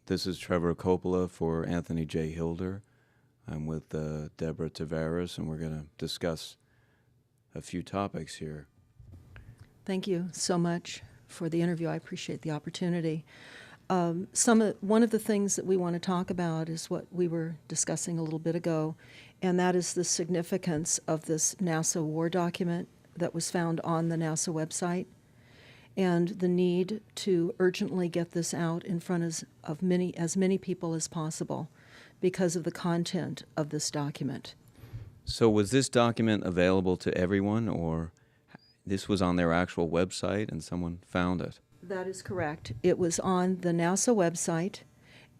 This is Trevor Coppola for Anthony J. Hilder. I'm with Deborah Tavares, and we're going to discuss a few topics here. Thank you so much for the interview. I appreciate the opportunity. One of the things that we want to talk about is what we were discussing a little bit ago, and that is the significance of this NASA war document that was found on the NASA website, and the need to urgently get this out in front of as many people as possible because of the content of this document. So was this document available to everyone, or this was on their actual website and someone found it? That is correct. It was on the NASA website,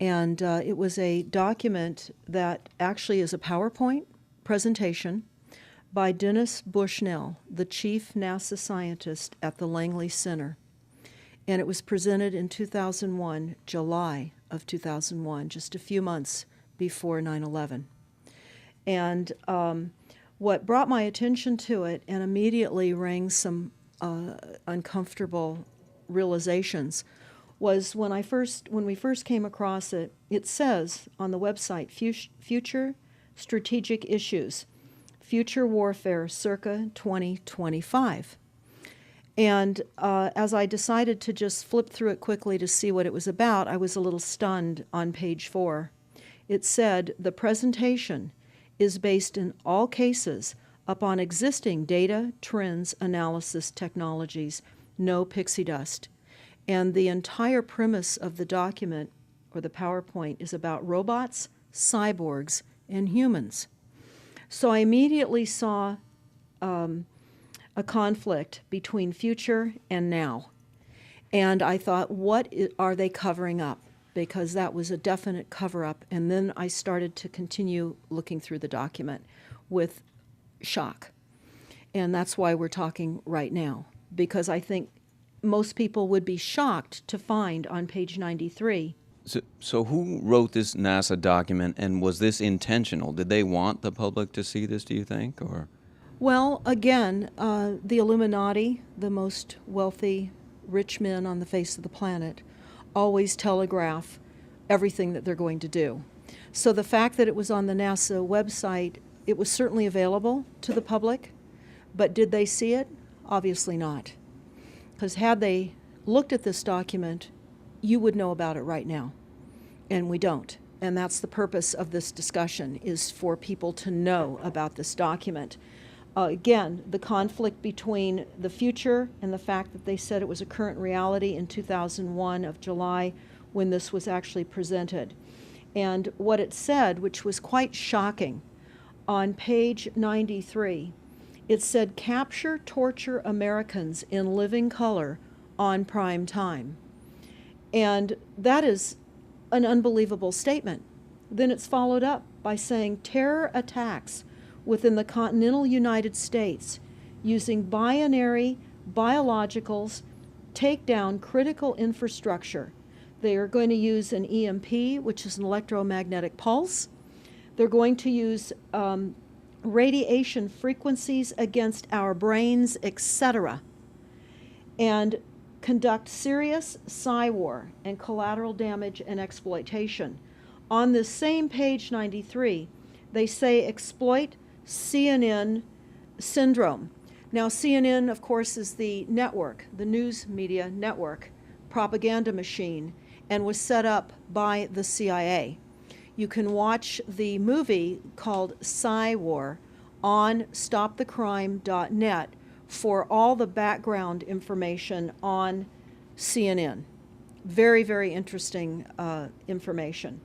and it was a document that actually is a PowerPoint presentation by Dennis Bushnell, the chief NASA scientist at the Langley Center. And it was presented in 2001, July of 2001, just a few months before 9/11. And what brought my attention to it and immediately rang some uncomfortable realizations was when we first came across it. It says on the website, Future Strategic Issues, Future Warfare circa 2025. And as I decided to just flip through it quickly to see what it was about, I was a little stunned on page 4. It said, the presentation is based in all cases upon existing data, trends, analysis technologies, no pixie dust. And the entire premise of the document, or the PowerPoint, is about robots, cyborgs, and humans. So I immediately saw a conflict between future and now. And I thought, what are they covering up? Because that was a definite cover-up. And then I started to continue looking through the document with shock. And that's why we're talking right now, because I think most people would be shocked to find on page 93. So who wrote this NASA document, and was this intentional? Did they want the public to see this, do you think? Or? Well, again, the Illuminati, the most wealthy, rich men on the face of the planet, always telegraph everything that they're going to do. So the fact that it was on the NASA website, it was certainly available to the public, but did they see it? Obviously not. Because had they looked at this document, you would know about it right now. And we don't. And that's the purpose of this discussion, is for people to know about this document. Again, the conflict between the future and the fact that they said it was a current reality in 2001 of July when this was actually presented. And what it said, which was quite shocking, on page 93, it said, capture, torture Americans in living color on prime time. And that is an unbelievable statement. Then it's followed up by saying terror attacks within the continental United States using binary biologicals take down critical infrastructure. They are going to use an EMP, which is an electromagnetic pulse. They're going to use radiation frequencies against our brains, etc., and conduct serious psy-war and collateral damage and exploitation. On this same page 93, they say exploit CNN syndrome. Now, CNN, of course, is the network, the news media network, propaganda machine, and was set up by the CIA. You can watch the movie called Psy-War on stopthecrime.net for all the background information on CNN. Very, very interesting information.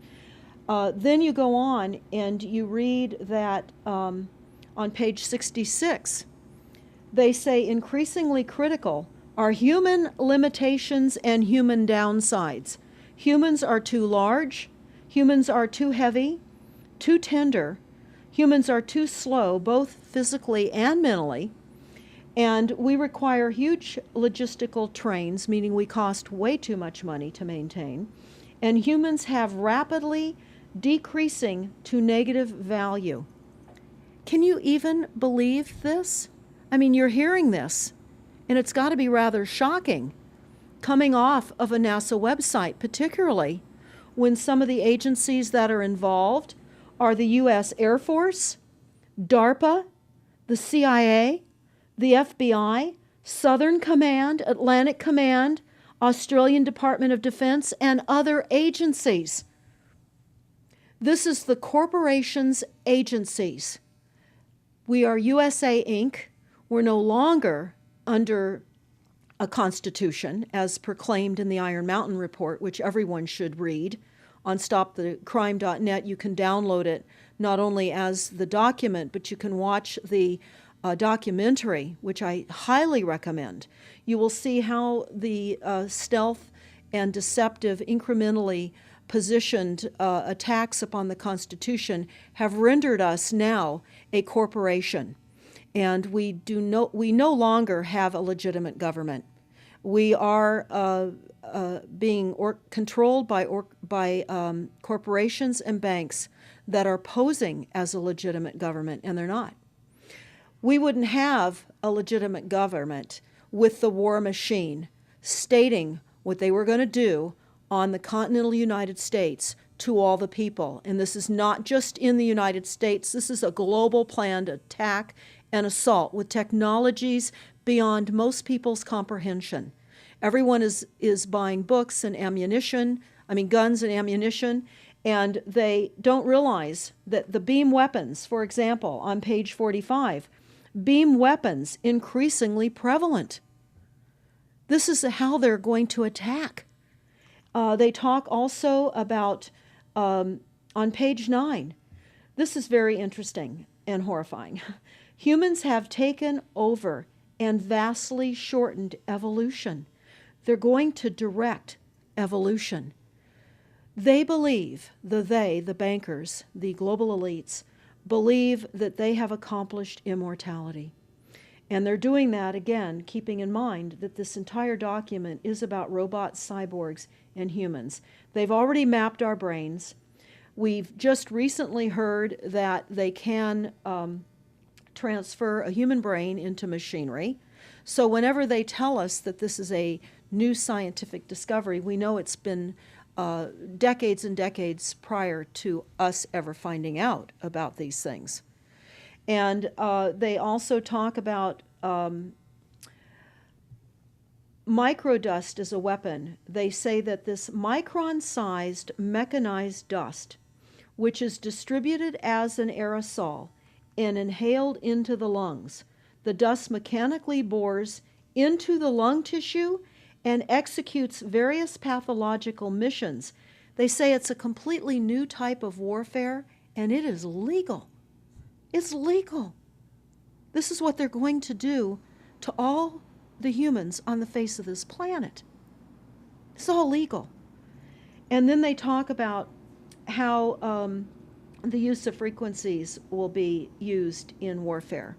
Then you go on and you read that on page 66, they say increasingly critical are human limitations and human downsides. Humans are too large, humans are too heavy, too tender, humans are too slow, both physically and mentally, and we require huge logistical trains, meaning we cost way too much money to maintain, and humans have rapidly decreasing to negative value. Can you even believe this? I mean, you're hearing this, and it's got to be rather shocking coming off of a NASA website, particularly when some of the agencies that are involved are the U.S. Air Force, DARPA, the CIA, the FBI, Southern Command, Atlantic Command, Australian Department of Defense, and other agencies. This is the corporation's agencies. We are USA Inc. We're no longer under a constitution as proclaimed in the Iron Mountain Report, which everyone should read. On stopthecrime.net, you can download it not only as the document, but you can watch the documentary, which I highly recommend. You will see how the stealth and deceptive, incrementally positioned attacks upon the Constitution have rendered us now a corporation. And we no longer have a legitimate government. We are being controlled by corporations and banks that are posing as a legitimate government, and they're not. We wouldn't have a legitimate government with the war machine stating what they were going to do on the continental United States to all the people. And this is not just in the United States. This is a global planned attack and assault with technologies beyond most people's comprehension. Everyone is buying books and guns and ammunition, and they don't realize that the beam weapons, for example, on page 45, beam weapons increasingly prevalent. This is how they're going to attack. They talk also about, on page 9, this is very interesting and horrifying. Humans have taken over and vastly shortened evolution. They're going to direct evolution. They believe, the bankers, the global elites, believe that they have accomplished immortality. And they're doing that, again, keeping in mind that this entire document is about robots, cyborgs, and humans. They've already mapped our brains. We've just recently heard that they can transfer a human brain into machinery. So whenever they tell us that this is a new scientific discovery, we know it's been decades and decades prior to us ever finding out about these things. And they also talk about microdust as a weapon. They say that this micron-sized mechanized dust, which is distributed as an aerosol and inhaled into the lungs, the dust mechanically bores into the lung tissue and executes various pathological missions. They say it's a completely new type of warfare, and it is legal. It's legal. This is what they're going to do to all the humans on the face of this planet. It's all legal. And then they talk about how the use of frequencies will be used in warfare.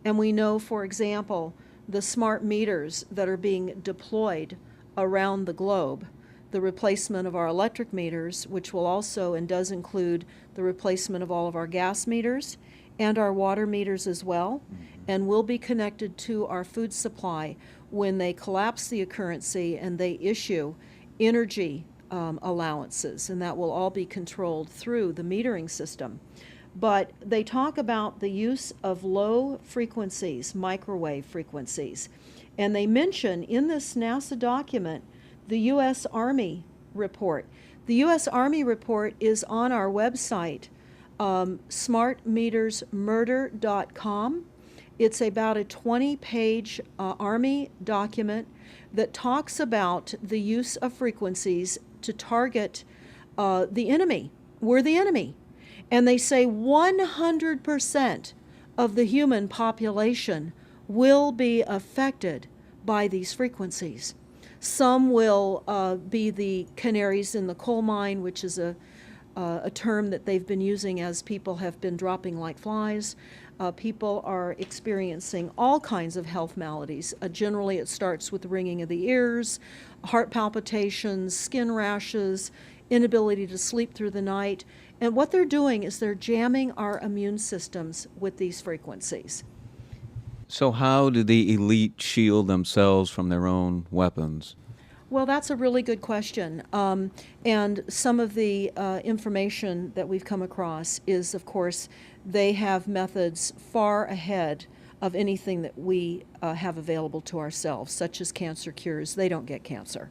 And we know, for example, the smart meters that are being deployed around the globe, the replacement of our electric meters, which will also and does include the replacement of all of our gas meters and our water meters as well, and will be connected to our food supply when they collapse the currency and they issue energy allowances, and that will all be controlled through the metering system. But they talk about the use of low frequencies, microwave frequencies, and they mention in this NASA document the U.S. Army report. The U.S. Army report is on our website, smartmetersmurder.com. It's about a 20-page Army document that talks about the use of frequencies to target the enemy. We're the enemy. And they say 100% of the human population will be affected by these frequencies. Some will be the canaries in the coal mine, which is a term that they've been using as people have been dropping like flies. People are experiencing all kinds of health maladies. Generally, it starts with the ringing of the ears, heart palpitations, skin rashes, inability to sleep through the night. And what they're doing is they're jamming our immune systems with these frequencies. So how do the elite shield themselves from their own weapons? Well, that's a really good question. And some of the information that we've come across is, of course, they have methods far ahead of anything that we have available to ourselves, such as cancer cures. They don't get cancer.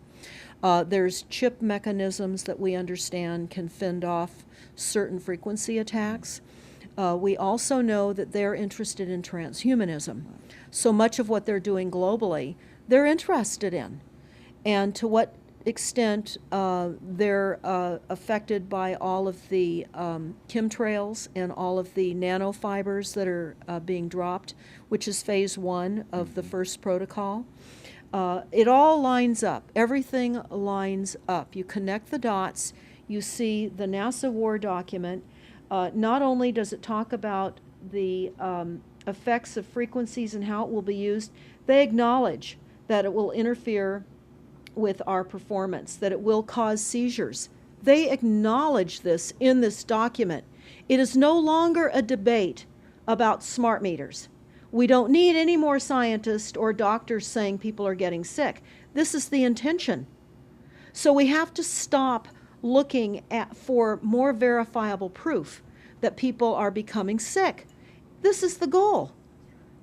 There's chip mechanisms that we understand can fend off certain frequency attacks. We also know that they're interested in transhumanism. So much of what they're doing globally, they're interested in. And to what extent they're affected by all of the chemtrails and all of the nanofibers that are being dropped, which is phase 1 of the first protocol. It all lines up. Everything lines up. You connect the dots. You see the NASA war document. Not only does it talk about the effects of frequencies and how it will be used, they acknowledge that it will interfere with our performance, that it will cause seizures. They acknowledge this in this document. It is no longer a debate about smart meters. We don't need any more scientists or doctors saying people are getting sick. This is the intention. So we have to stop looking for more verifiable proof that people are becoming sick. This is the goal.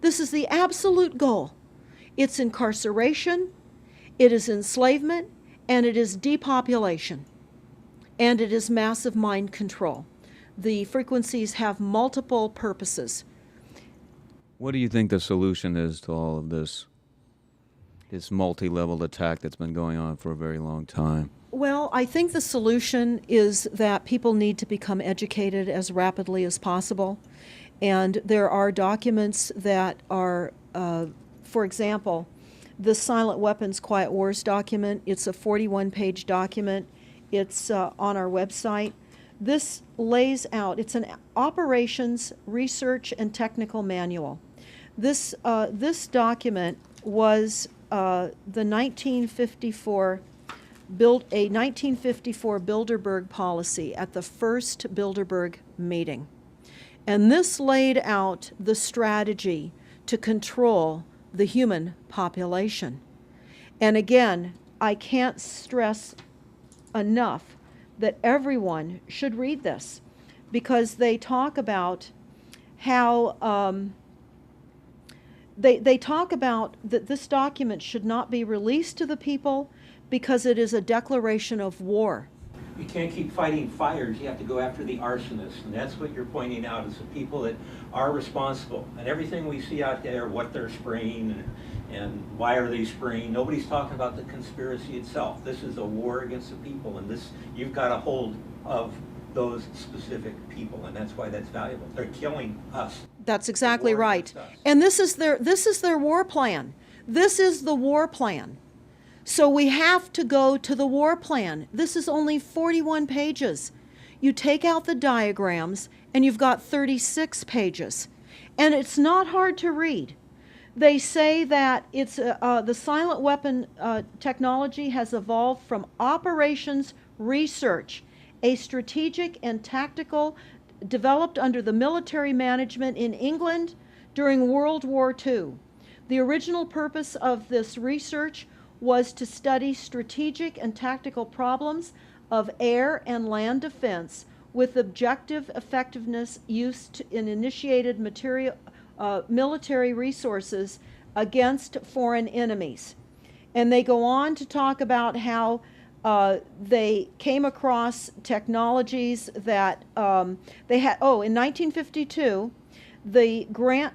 This is the absolute goal. It's incarceration, it is enslavement, and it is depopulation. And it is massive mind control. The frequencies have multiple purposes. What do you think the solution is to all of this multi-level attack that's been going on for a very long time? Well, I think the solution is that people need to become educated as rapidly as possible. And there are documents that are, for example, the Silent Weapons Quiet Wars document. It's a 41-page document. It's on our website. This lays out, it's an operations, research, and technical manual. This document was the 1954 a 1954 Bilderberg policy at the first Bilderberg meeting. And this laid out the strategy to control the human population. And again, I can't stress enough that everyone should read this, because they talk about how they talk about that this document should not be released to the people because it is a declaration of war. You can't keep fighting fires. You have to go after the arsonists, and that's what you're pointing out, is the people that are responsible. And everything we see out there, what they're spraying and why are they spraying, nobody's talking about the conspiracy itself. This is a war against the people, and this, you've got a hold of those specific people, and that's why that's valuable. They're killing us. That's exactly right. And this is their war plan. This is the war plan. So we have to go to the war plan. This is only 41 pages. You take out the diagrams and you've got 36 pages. And it's not hard to read. They say that it's the silent weapon technology has evolved from operations research, a strategic and tactical developed under the military management in England during World War II. The original purpose of this research was to study strategic and tactical problems of air and land defense with objective effectiveness used in initiated military resources against foreign enemies. And they go on to talk about how they came across technologies that they had. Oh, in 1952, the grant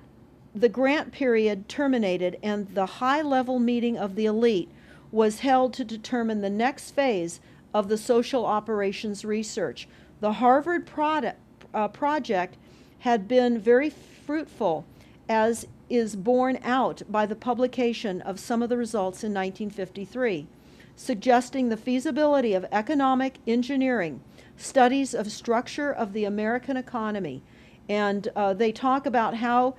period terminated, and the high-level meeting of the elite was held to determine the next phase of the social operations research. The Harvard project had been very fruitful, as is borne out by the publication of some of the results in 1953, suggesting the feasibility of economic engineering, studies of structure of the American economy. And they talk about how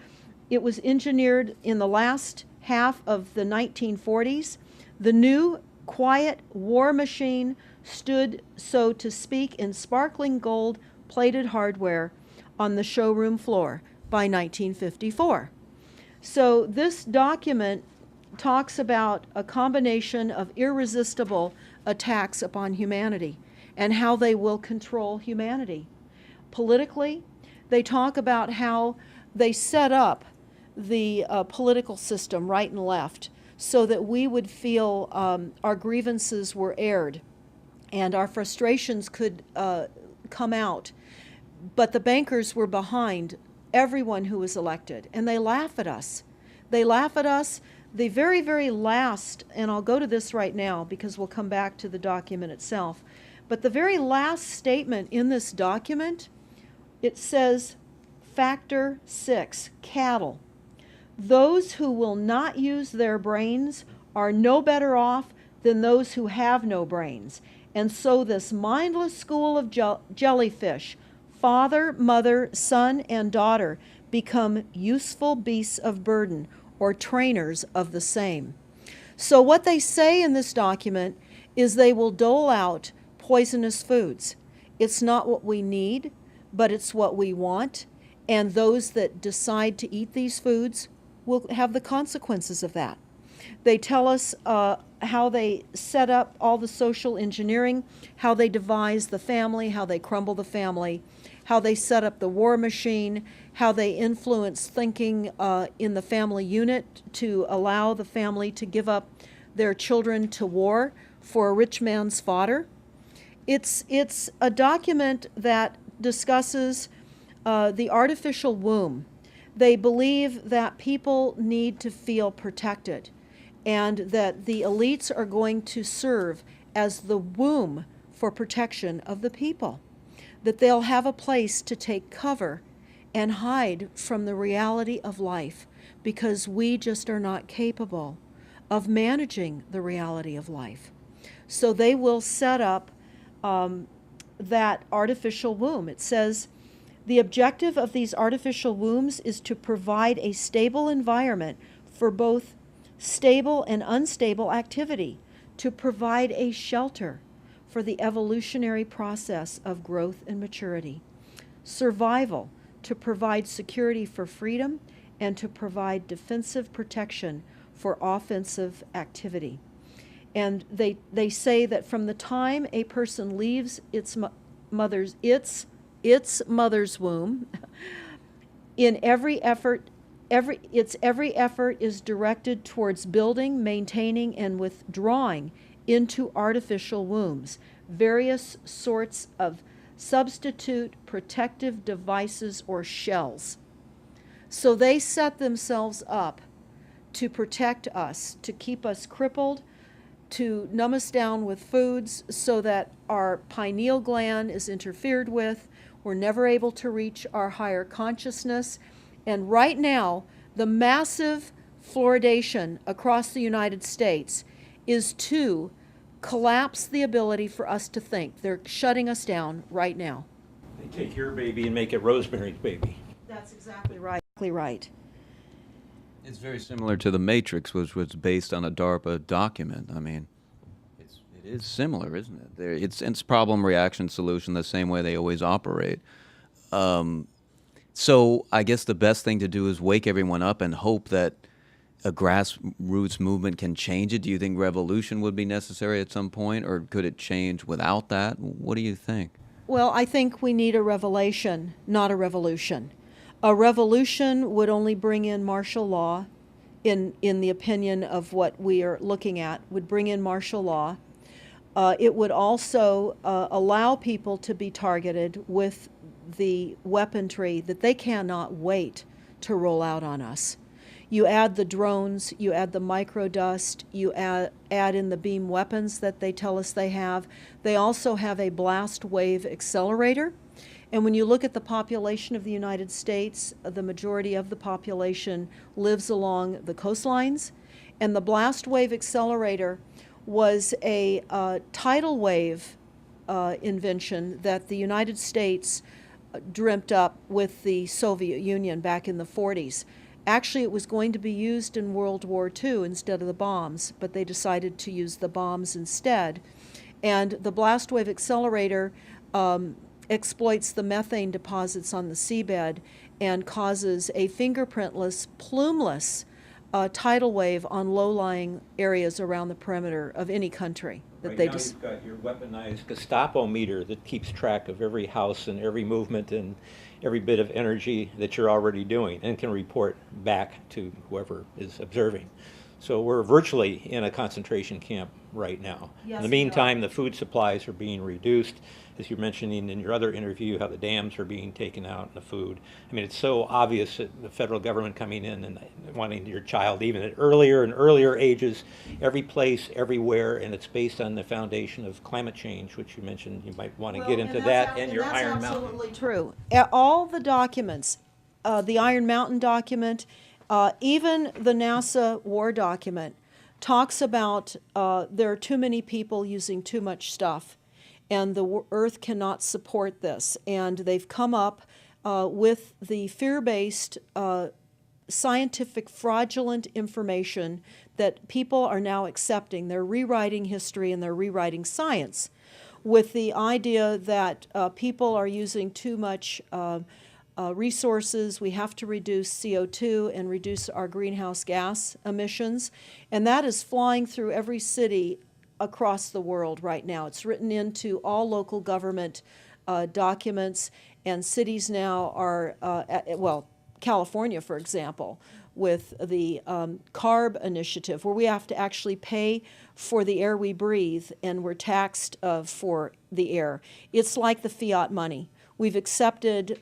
it was engineered in the last half of the 1940s. The new, quiet war machine stood, so to speak, in sparkling gold-plated hardware on the showroom floor by 1954. So this document talks about a combination of irresistible attacks upon humanity and how they will control humanity. Politically, they talk about how they set up the political system, right and left, so that we would feel our grievances were aired and our frustrations could come out. But the bankers were behind everyone who was elected, and they laugh at us. They laugh at us. The very, very last, and I'll go to this right now because we'll come back to the document itself, but the very last statement in this document, it says, Factor 6, cattle. Those who will not use their brains are no better off than those who have no brains. And so this mindless school of jellyfish, father, mother, son, and daughter, become useful beasts of burden, or trainers of the same. So what they say in this document is they will dole out poisonous foods. It's not what we need, but it's what we want, and those that decide to eat these foods will have the consequences of that. They tell us how they set up all the social engineering, how they devise the family, how they crumble the family, how they set up the war machine, how they influence thinking in the family unit to allow the family to give up their children to war for a rich man's fodder. It's a document that discusses the artificial womb. They believe that people need to feel protected and that the elites are going to serve as the womb for protection of the people, that they'll have a place to take cover and hide from the reality of life because we just are not capable of managing the reality of life. So they will set up that artificial womb. It says, the objective of these artificial wombs is to provide a stable environment for both stable and unstable activity, to provide a shelter for the evolutionary process of growth and maturity. Survival, to provide security for freedom and to provide defensive protection for offensive activity. And they say that from the time a person leaves its mother's womb, in every effort is directed towards building, maintaining, and withdrawing into artificial wombs various sorts of substitute protective devices or shells. So they set themselves up to protect us, to keep us crippled, to numb us down with foods so that our pineal gland is interfered with. We're never able to reach our higher consciousness. And right now, the massive fluoridation across the United States is to collapse the ability for us to think. They're shutting us down right now. They take your baby and make it Rosemary's Baby. That's exactly right. Exactly right. It's very similar to The Matrix, which was based on a DARPA document. I mean, it is similar, isn't it? It's problem, reaction, solution, the same way they always operate. So I guess the best thing to do is wake everyone up and hope that a grassroots movement can change it. Do you think revolution would be necessary at some point, or could it change without that? What do you think? Well, I think we need a revelation, not a revolution. A revolution would only bring in martial law, in the opinion of what we are looking at, would bring in martial law. It would also allow people to be targeted with the weaponry that they cannot wait to roll out on us. You add the drones, you add the microdust, you add in the beam weapons that they tell us they have. They also have a blast wave accelerator. And when you look at the population of the United States, the majority of the population lives along the coastlines. And the blast wave accelerator was a tidal wave invention that the United States dreamt up with the Soviet Union back in the 40s. Actually, it was going to be used in World War II instead of the bombs, but they decided to use the bombs instead. And the blast wave accelerator exploits the methane deposits on the seabed and causes a fingerprintless, plumeless tidal wave on low-lying areas around the perimeter of any country that Right they now, just. you've got your weaponized Gestapo meter that keeps track of every house and every movement and every bit of energy that you're already doing and can report back to whoever is observing. So we're virtually in a concentration camp right now. Yes, In the we are. meantime, the food supplies are being reduced, as you're mentioning in your other interview, how the dams are being taken out and the food. I mean, it's so obvious that the federal government coming in and wanting your child even at earlier and earlier ages, every place, everywhere, and it's based on the foundation of climate change, which you mentioned you might want to get into that and your Iron Mountain. That's absolutely true. All the documents, the Iron Mountain document, even the NASA war document, talks about there are too many people using too much stuff, and the Earth cannot support this. And they've come up with the fear-based, scientific, fraudulent information that people are now accepting. They're rewriting history and they're rewriting science with the idea that people are using too much resources. We have to reduce CO2 and reduce our greenhouse gas emissions. And that is flying through every city across the world right now. It's written into all local government documents, and cities now are, well, California, for example, with the CARB initiative, where we have to actually pay for the air we breathe, and we're taxed for the air. It's like the fiat money. We've accepted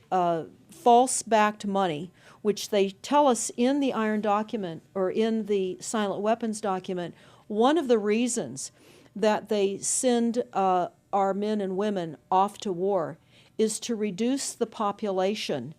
false-backed money, which they tell us in the Iron document, or in the silent weapons document, one of the reasons that they send our men and women off to war is to reduce the population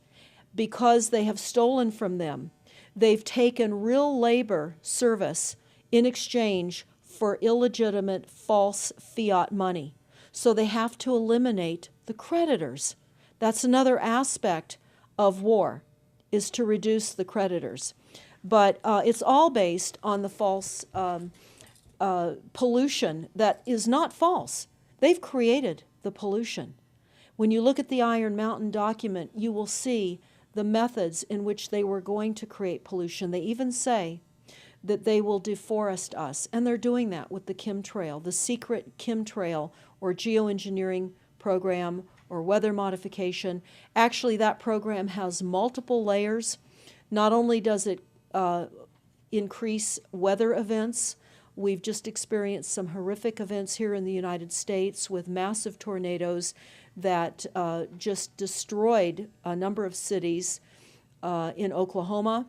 because they have stolen from them. They've taken real labor service in exchange for illegitimate false fiat money. So they have to eliminate the creditors. That's another aspect of war, is to reduce the creditors. But it's all based on the false pollution that is not false. They've created the pollution. When you look at the Iron Mountain document, you will see the methods in which they were going to create pollution. They even say that they will deforest us, and they're doing that with the chemtrail, the secret chemtrail or geoengineering program or weather modification. Actually, that program has multiple layers. Not only does it increase weather events, we've just experienced some horrific events here in the United States with massive tornadoes that just destroyed a number of cities in Oklahoma.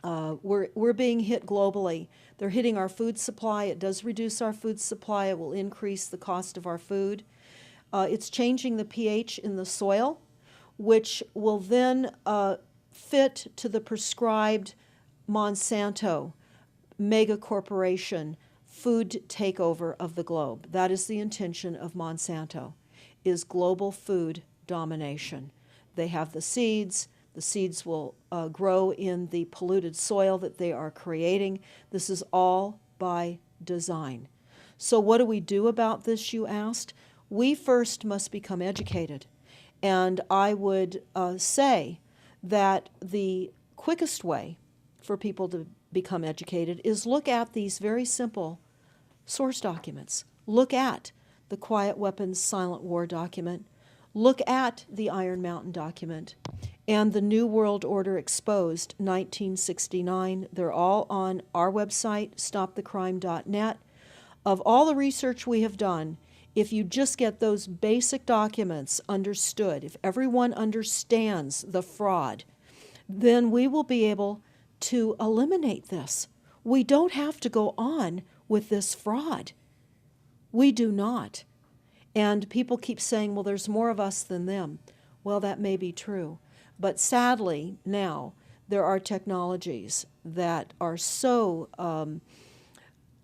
We're being hit globally. They're hitting our food supply. It does reduce our food supply. It will increase the cost of our food. It's changing the pH in the soil, which will then fit to the prescribed Monsanto mega corporation food takeover of the globe. That is the intention of Monsanto, is global food domination. They have the seeds. The seeds will grow in the polluted soil that they are creating. This is all by design. So what do we do about this, you asked? We first must become educated. And I would say that the quickest way for people to become educated is look at these very simple source documents. Look at the Quiet Weapons Silent War document. Look at the Iron Mountain document and the New World Order Exposed, 1969. They're all on our website, stopthecrime.net. Of all the research we have done, if you just get those basic documents understood, if everyone understands the fraud, then we will be able to eliminate this. We don't have to go on with this fraud. We do not. And people keep saying, well, there's more of us than them. Well, that may be true. But sadly, now, there are technologies that are so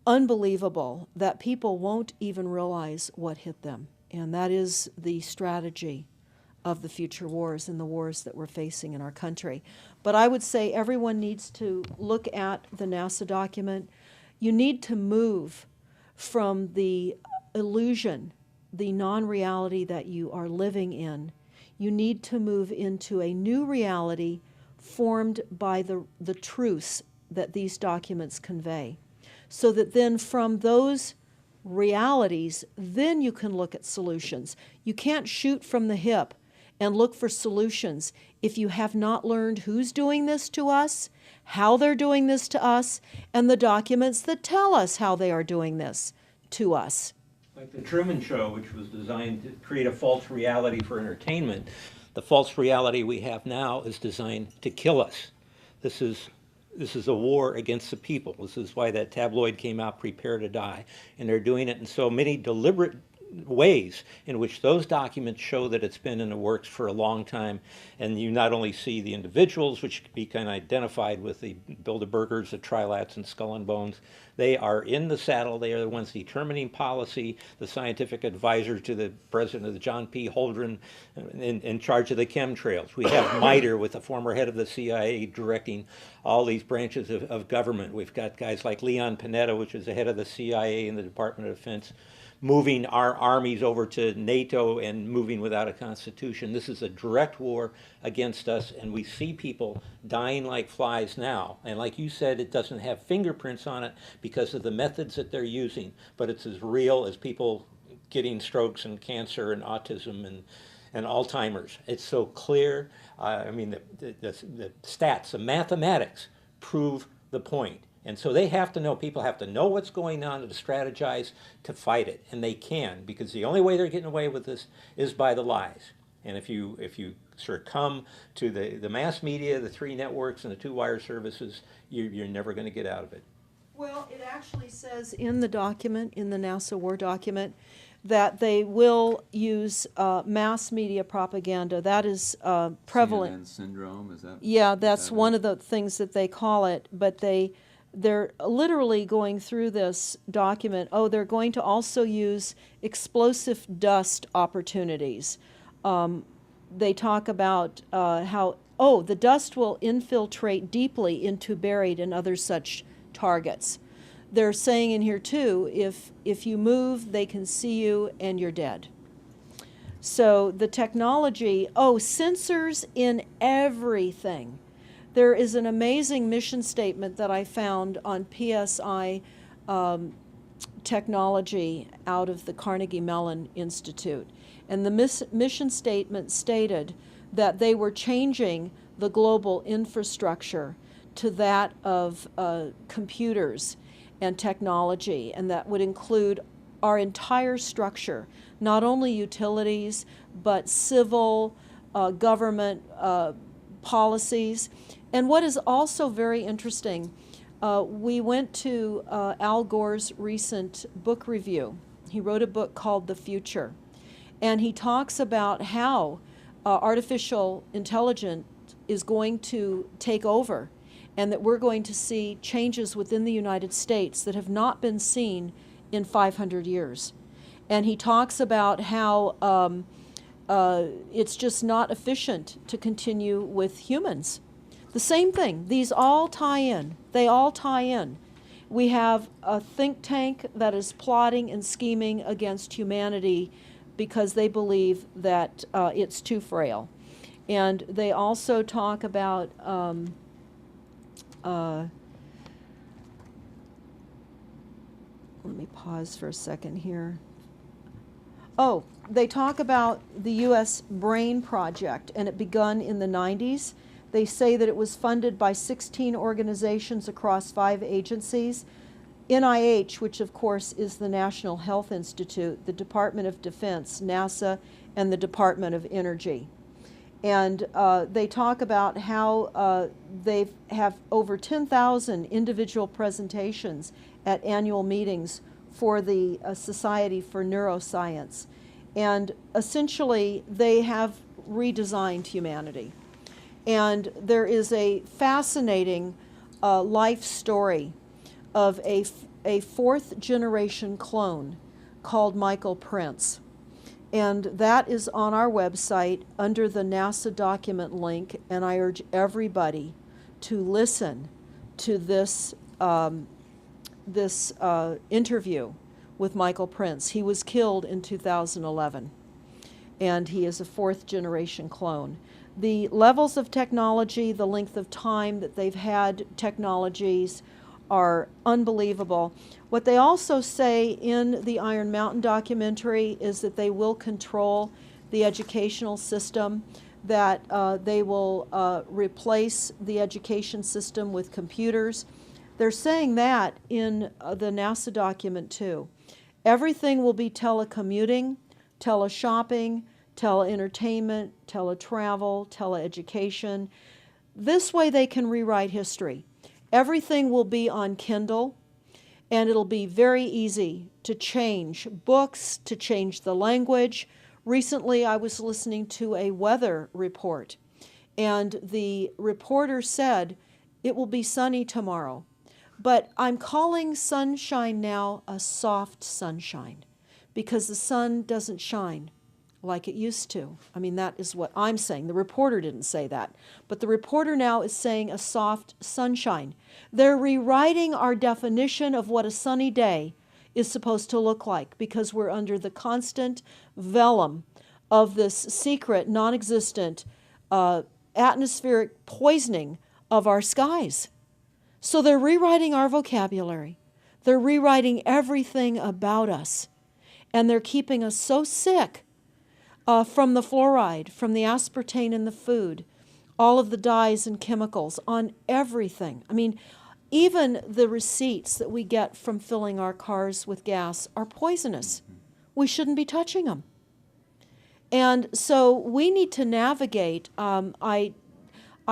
unbelievable that people won't even realize what hit them. And that is the strategy of the future wars and the wars that we're facing in our country. But I would say everyone needs to look at the NASA document. You need to move from the illusion, the non-reality that you are living in. You need to move into a new reality formed by the truths that these documents convey. So that then from those realities, then you can look at solutions. You can't shoot from the hip and look for solutions if you have not learned who's doing this to us, how they're doing this to us, and the documents that tell us how they are doing this to us. Like the Truman Show, which was designed to create a false reality for entertainment, the false reality we have now is designed to kill us. This is a war against the people. This is why that tabloid came out, Prepare to Die. And they're doing it in so many deliberate ways in which those documents show that it's been in the works for a long time. And you not only see the individuals, which can be kind of identified with the Bilderbergers, the Trilats, and Skull and Bones. They are in the saddle. They are the ones determining policy, the scientific advisors to the president of the John P. Holdren in charge of the chemtrails. We have MITRE with the former head of the CIA directing all these branches of government. We've got guys like Leon Panetta, which is the head of the CIA and the Department of Defense, moving our armies over to NATO and moving without a constitution. This is a direct war against us, and we see people dying like flies now. And like you said, it doesn't have fingerprints on it because of the methods that they're using, but it's as real as people getting strokes and cancer and autism and Alzheimer's. It's so clear. I mean, the stats, the mathematics prove the point. And so they have to know, people have to know what's going on to strategize to fight it. And they can, because the only way they're getting away with this is by the lies. And if you succumb to the mass media, the three networks, and the two wire services, you're never going to get out of it. Well, it actually says in the document, in the NASA War document, that they will use mass media propaganda. That is prevalent. CNN syndrome, is that? Yeah, that's one of the things that they call it, but they're literally going through this document. Oh, they're going to also use explosive dust opportunities. They talk about how, the dust will infiltrate deeply into buried and other such targets. They're saying in here too, if you move, they can see you and you're dead. So the technology, sensors in everything. There is an amazing mission statement that I found on PSI technology out of the Carnegie Mellon Institute. And the mission statement stated that they were changing the global infrastructure to that of computers and technology, and that would include our entire structure, not only utilities, but civil, government policies. And what is also very interesting, we went to Al Gore's recent book review. He wrote a book called The Future, and he talks about how artificial intelligence is going to take over, and that we're going to see changes within the United States that have not been seen in 500 years. And he talks about how it's just not efficient to continue with humans. The same thing. These all tie in. They all tie in. We have a think tank that is plotting and scheming against humanity because they believe that it's too frail. And they also talk about let me pause for a second here. They talk about the U.S. Brain Project, and it begun in the 90s. They say that it was funded by 16 organizations across 5 agencies. NIH, which of course is the National Health Institute, the Department of Defense, NASA, and the Department of Energy. And they talk about how they have over 10,000 individual presentations at annual meetings for the Society for Neuroscience. And essentially, they have redesigned humanity. And there is a fascinating life story of a 4th generation clone called Michael Prince. And that is on our website under the NASA document link, and I urge everybody to listen to this interview with Michael Prince. He was killed in 2011. and he is a 4th-generation clone. The levels of technology, the length of time that they've had technologies are unbelievable. What they also say in the Iron Mountain documentary is that they will control the educational system, that they will replace the education system with computers. They're saying that in the NASA document too. Everything will be telecommuting, teleshopping, tele-entertainment, teletravel, teleeducation. This way they can rewrite history. Everything will be on Kindle, and it'll be very easy to change books, to change the language. Recently, I was listening to a weather report, and the reporter said, it will be sunny tomorrow. But I'm calling sunshine now a soft sunshine, because the sun doesn't shine like it used to. I mean, that is what I'm saying. The reporter didn't say that. But the reporter now is saying a soft sunshine. They're rewriting our definition of what a sunny day is supposed to look like, because we're under the constant vellum of this secret, non-existent atmospheric poisoning of our skies. So they're rewriting our vocabulary. They're rewriting everything about us. And they're keeping us so sick from the fluoride, from the aspartame in the food, all of the dyes and chemicals on everything. I mean, even the receipts that we get from filling our cars with gas are poisonous. We shouldn't be touching them. And so we need to navigate. I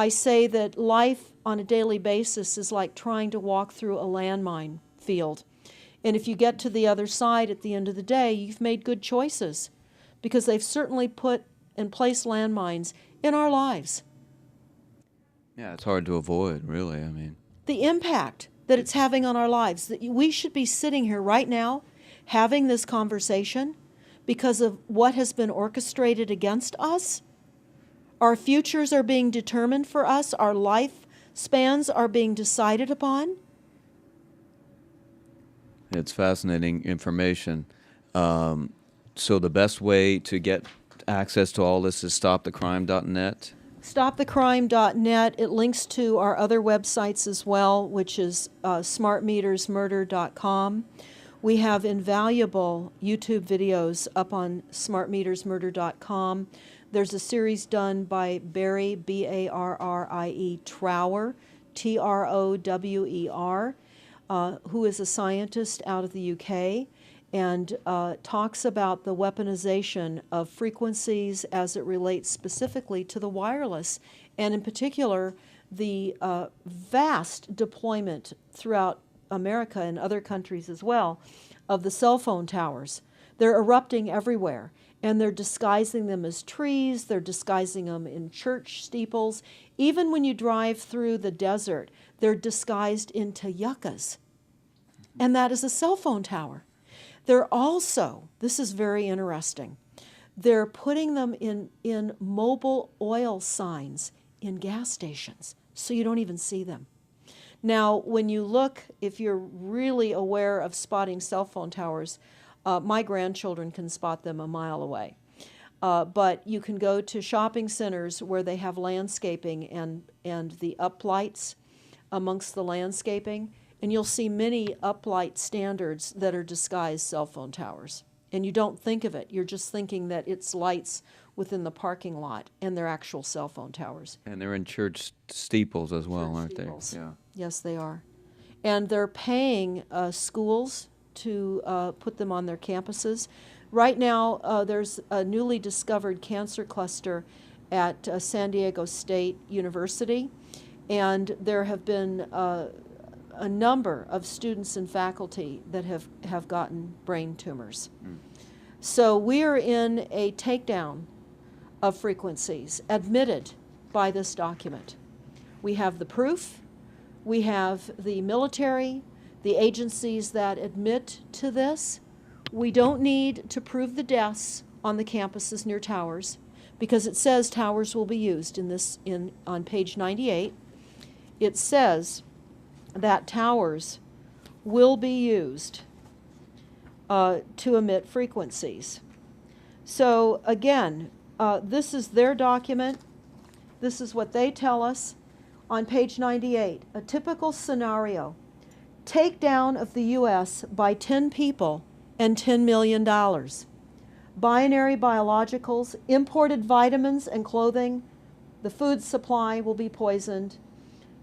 say that life on a daily basis is like trying to walk through a landmine field. And if you get to the other side at the end of the day, you've made good choices, because they've certainly put and placed landmines in our lives. Yeah, it's hard to avoid, really. I mean, The impact that it's having on our lives, that we should be sitting here right now having this conversation because of what has been orchestrated against us. Our futures are being determined for us. Our lifespans are being decided upon. it's fascinating information. So the best way to get access to all this is stopthecrime.net. StopTheCrime.net. It links to our other websites as well, which is smartmetersmurder.com. We have invaluable YouTube videos up on smartmetersmurder.com. There's a series done by Barry, B-A-R-R-I-E, Trower, T-R-O-W-E-R, who is a scientist out of the UK, and talks about the weaponization of frequencies as it relates specifically to the wireless, and in particular, the vast deployment throughout America and other countries as well of the cell phone towers. They're erupting everywhere, and they're disguising them as trees, they're disguising them in church steeples. Even when you drive through the desert, they're disguised into yuccas, and that is a cell phone tower. They're also, this is very interesting, they're putting them in mobile oil signs in gas stations, so you don't even see them. Now, when you look, if you're really aware of spotting cell phone towers, my grandchildren can spot them a mile away. But you can go to shopping centers where they have landscaping and the uplights amongst the landscaping, and you'll see many uplight standards that are disguised cell phone towers. And you don't think of it. You're just thinking that it's lights within the parking lot, and they're actual cell phone towers. And they're in church steeples as well, aren't Steeples. they? Yeah. Yes, they are. And they're paying schools to put them on their campuses. Right now, there's a newly discovered cancer cluster at San Diego State University, and there have been a number of students and faculty that have gotten brain tumors. So we are in a takedown of frequencies admitted by this document. We have the proof, we have the military, the agencies that admit to this. We don't need to prove the deaths on the campuses near towers, because it says towers will be used on page 98. It says that towers will be used to emit frequencies. So again, this is their document. This is what they tell us on page 98. A typical scenario: takedown of the U.S. by 10 people and $10 million. Binary biologicals, imported vitamins and clothing, the food supply will be poisoned.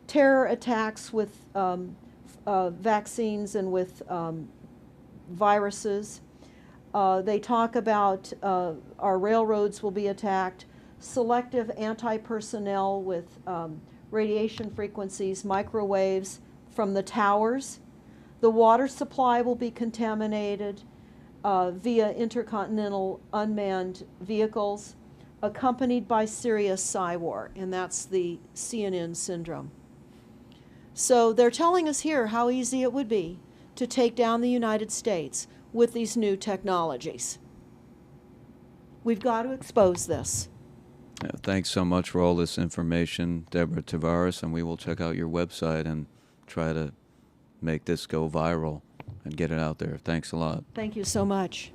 Terror attacks with vaccines and with viruses. They talk about our railroads will be attacked. Selective anti-personnel with radiation frequencies, microwaves from the towers. The water supply will be contaminated via intercontinental unmanned vehicles, accompanied by serious psywar, and that's the CNN syndrome. So they're telling us here how easy it would be to take down the United States with these new technologies. We've got to expose this. Yeah, thanks so much for all this information, Deborah Tavares, and we will check out your website and try to make this go viral and get it out there. Thanks a lot. Thank you so much.